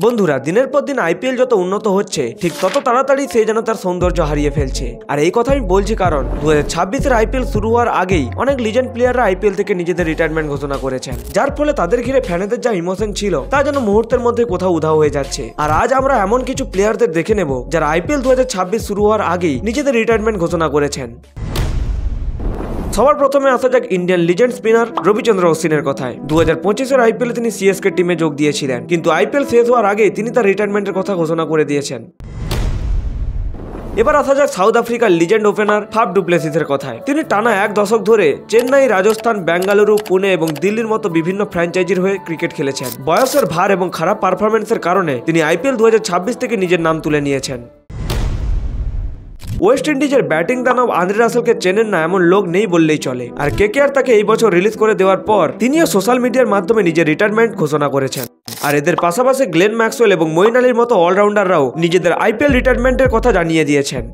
বন্ধুরা, দিনের পর দিন আইপিএল যত উন্নত হচ্ছে ঠিক তত তাড়াতাড়ি সে যেন তার সৌন্দর্য হারিয়ে ফেলছে। আর এই কথা আমি বলছি কারণ 2026-এর আইপিএল শুরু হওয়ার আগেই অনেক লিজেন্ড প্লেয়াররা আইপিএল থেকে নিজেদের রিটায়ারমেন্ট ঘোষণা করেছেন, যার ফলে তাদের ঘিরে ফ্যানেদের যা ইমোশন ছিল তা যেন মুহূর্তের মধ্যে কোথাও উধাও হয়ে যাচ্ছে। আর আজ আমরা এমন কিছু প্লেয়ারদের দেখে নেব যারা আইপিএল 2026 শুরু হওয়ার আগেই নিজেদের রিটায়ারমেন্ট ঘোষণা করেছেন। সবার প্রথমে আসা যাক ইন্ডিয়ান লিজেন্ড স্পিনার রবিচন্দ্র অশ্বিনের কথায়। 2025-এর আইপিএলে তিনি সিএসকে টিমে যোগ দিয়েছিলেন, কিন্তু আইপিএল শেষ হওয়ার আগেই তিনি তার রিটায়ারমেন্টের কথা ঘোষণা করে দিয়েছেন। এবার আসা যাক সাউথ আফ্রিকার লিজেন্ড ওপেনার ফাফ ডু প্লেসিসের কথায়। তিনি টানা এক দশক ধরে চেন্নাই, রাজস্থান, বেঙ্গালুরু, পুনে এবং দিল্লির মতো বিভিন্ন ফ্র্যাঞ্চাইজির হয়ে ক্রিকেট খেলেছেন। বয়সের ভার এবং খারাপ পারফরমেন্সের কারণে তিনি আইপিএল 2026 থেকে নিজের নাম তুলে নিয়েছেন। ওয়েস্ট ইন্ডিজের ব্যাটিং দানব আন্দ্রে রাসেলকে চেনেন না এমন লোক নেই বললেই চলে। আর কেকেআর তাকে এই বছর রিলিজ করে দেওয়ার পর তিনিও সোশ্যাল মিডিয়ার মাধ্যমে নিজের রিটায়ারমেন্ট ঘোষণা করেছেন। আর এদের পাশাপাশি গ্লেন ম্যাক্সওয়েল এবং মঈন আলীর মতো অলরাউন্ডাররাও নিজেদের আইপিএল রিটায়ারমেন্টের কথা জানিয়ে দিয়েছেন।